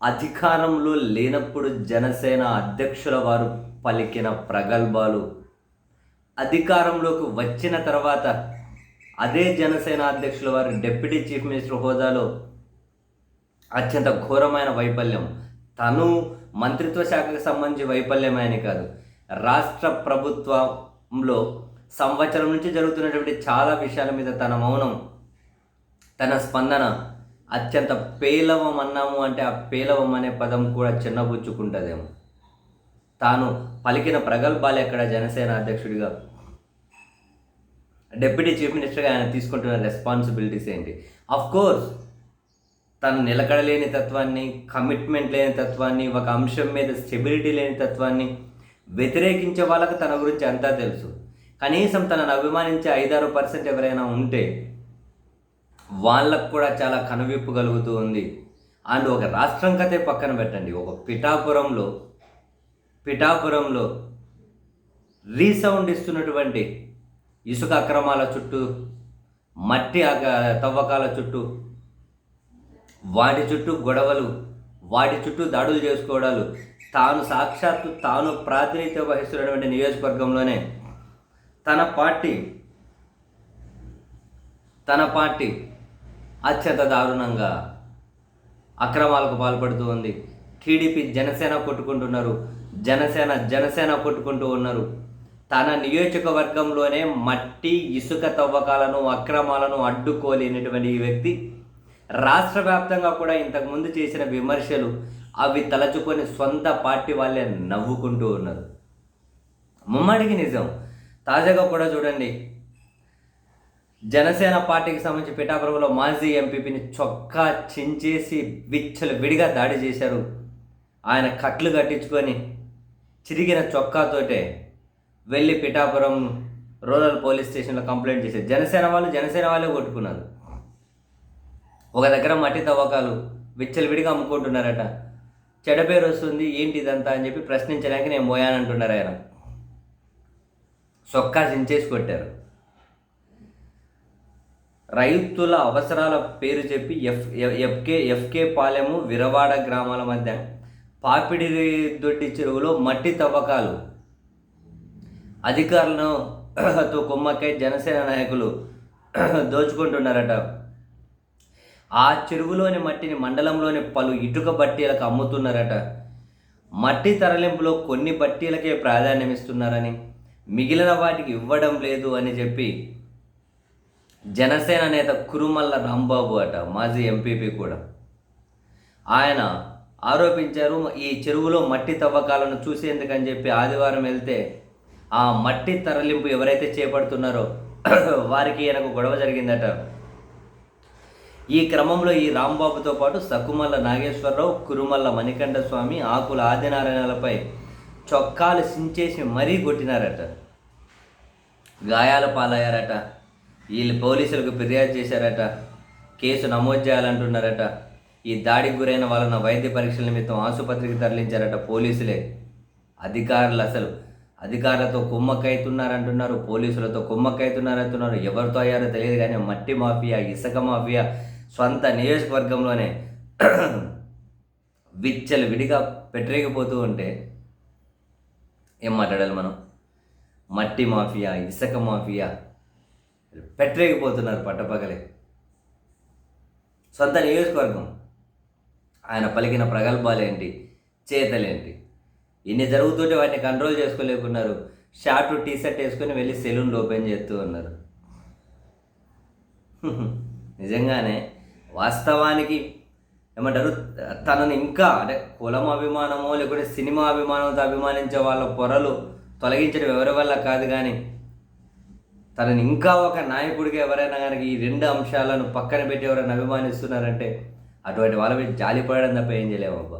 అధికారంలో లేనప్పుడు జనసేన అధ్యక్షుల వారు పలికిన ప్రగల్భాలు, అధికారంలోకి వచ్చిన తర్వాత అదే జనసేన అధ్యక్షుల వారు డిప్యూటీ చీఫ్ మినిస్టర్ హోదాలో అత్యంత ఘోరమైన వైఫల్యం. తను మంత్రిత్వ శాఖకు సంబంధించి వైఫల్యమే అని కాదు, రాష్ట్ర ప్రభుత్వంలో సంవత్సరం నుంచి జరుగుతున్నటువంటి చాలా విషయాల మీద తన మౌనం, తన స్పందన అత్యంత పేలవం అన్నాము అంటే ఆ పేలవం అనే పదం కూడా చిన్నబుచ్చుకుంటుందేమో. తాను పలికిన ప్రగల్భాలు ఎక్కడ జనసేన అధ్యక్షుడిగా, డిప్యూటీ చీఫ్ మినిస్టర్గా ఆయన తీసుకుంటున్న రెస్పాన్సిబిలిటీస్ ఏంటి? కోర్స్ తను నిలకడలేని తత్వాన్ని, కమిట్మెంట్ లేని తత్వాన్ని, ఒక అంశం మీద స్టెబిలిటీ లేని తత్వాన్ని వ్యతిరేకించే వాళ్ళకు తన గురించి అంతా తెలుసు. కనీసం తనను అభిమానించే 5-6% ఎవరైనా ఉంటే వాళ్ళకు కూడా చాలా కనువిప్పు కలుగుతూ ఉంది. అండ్ ఒక రాష్ట్రం కథే పక్కన పెట్టండి, ఒక పిఠాపురంలో రీసౌండ్ ఇస్తున్నటువంటి ఇసుక అక్రమాల చుట్టూ, మట్టి తవ్వకాల చుట్టూ, వాటి చుట్టూ గొడవలు, వాటి చుట్టూ దాడులు చేసుకోవడాలు, తాను ప్రాతినిధ్యం వహిస్తున్నటువంటి నియోజకవర్గంలోనే తన పార్టీ అత్యంత దారుణంగా అక్రమాలకు పాల్పడుతూ ఉంది. టీడీపీ జనసేన కొట్టుకుంటున్నారు, జనసేన కొట్టుకుంటూ ఉన్నారు. తన నియోజకవర్గంలోనే మట్టి ఇసుక తవ్వకాలను, అక్రమాలను అడ్డుకోలేనటువంటి ఈ వ్యక్తి రాష్ట్ర వ్యాప్తంగా కూడా ఇంతకుముందు చేసిన విమర్శలు అవి తలచుకొని సొంత పార్టీ వాళ్ళే నవ్వుకుంటూ ఉన్నారు. ముమ్మడికి నిజం. తాజాగా కూడా చూడండి, జనసేన పార్టీకి సంబంధించి పిఠాపురంలో మాజీ ఎంపీపీని చొక్కా చించేసి విడిగా దాడి చేశారు. ఆయన కట్లు కట్టించుకొని చిరిగిన చొక్కాతోటే వెళ్ళి పిఠాపురం రూరల్ పోలీస్ స్టేషన్లో కంప్లైంట్ చేశారు. జనసేన వాళ్ళే కొట్టుకున్నారు. ఒక దగ్గర మట్టి తవ్వకాలు విడిగా అమ్ముకుంటున్నారట. చెడ్డ పేరు వస్తుంది, ఏంటి ఇదంతా అని చెప్పి ప్రశ్నించడానికి నేను మోయానంటున్నారు. ఆయన చొక్కా చించేసి కొట్టారు. రైతుల అవసరాల పేరు చెప్పి ఎఫ్కే పాలెము, విరవాడ గ్రామాల మధ్య పాపిడి దొడ్డి చెరువులో మట్టి తవ్వకాలు అధికారులతో కుమ్మక్కై జనసేన నాయకులు దోచుకుంటున్నారట. ఆ చెరువులోని మట్టిని మండలంలోని పలు ఇటుక బట్టీలకు అమ్ముతున్నారట. మట్టి తరలింపులో కొన్ని బట్టీలకే ప్రాధాన్యం ఇస్తున్నారని, మిగిలిన వాటికి ఇవ్వడం లేదు అని చెప్పి జనసేన నేత కురుమల్ల రాంబాబు అట, మాజీ ఎంపీపీ కూడా, ఆయన ఆరోపించారు. ఈ చెరువులో మట్టి తవ్వకాలను చూసేందుకని చెప్పి ఆదివారం వెళ్తే ఆ మట్టి తరలింపు ఎవరైతే చేపడుతున్నారో వారికి ఈయనకు గొడవ జరిగిందట. ఈ క్రమంలో ఈ రాంబాబుతో పాటు సకుమల్ల నాగేశ్వరరావు, కురుమల్ల మణికంఠ స్వామి, ఆకుల ఆదినారాయణలపై చొక్కాలు సించేసి మరీ కొట్టినారట. గాయాల పాలయ్యారట. వీళ్ళు పోలీసులకు ఫిర్యాదు చేశారట. కేసు నమోదు చేయాలంటున్నారట. ఈ దాడికి గురైన వాళ్ళను వైద్య పరీక్షల నిమిత్తం ఆసుపత్రికి తరలించారట పోలీసులే. అధికారులతో కుమ్మక్కైతున్నారంటున్నారు, పోలీసులతో కుమ్మక్కైతున్నారంటున్నారు. ఎవరితో అయ్యారో తెలియదు కానీ మట్టి మాఫియా, ఇసుక మాఫియా సొంత నియోజకవర్గంలోనే విడిగా పెట్టరేగిపోతూ ఉంటే ఏం మాట్లాడాలి మనం? మట్టి మాఫియా, ఇసుక మాఫియా పెట్టరేగిపోతున్నారు పట్టపగలే. సొంత నియోజకవర్గం. ఆయన పలికిన ప్రగల్భాలేంటి, చేతలేంటి, ఇన్ని జరుగుతుంటే వాటిని కంట్రోల్ చేసుకోలేకున్నారు. షార్ట్ టీషర్ట్ వేసుకొని వెళ్ళి సెలూన్లు ఓపెన్ చేస్తూ ఉన్నారు. నిజంగానే వాస్తవానికి ఏమంటారు, తనని ఇంకా అంటే కులం అభిమానమో లేకుంటే సినిమా అభిమానంతో అభిమానించే వాళ్ళ పొరలు తొలగించడం ఎవరి వల్ల కాదు, కానీ తనని ఇంకా ఒక నాయకుడిగా ఎవరైనా కనుక ఈ 2 అంశాలను పక్కన పెట్టి ఎవరైనా అభిమానిస్తున్నారంటే అటువంటి వాళ్ళ మీద జాలిపడడం తప్ప ఏం చేయలేము అబ్బా.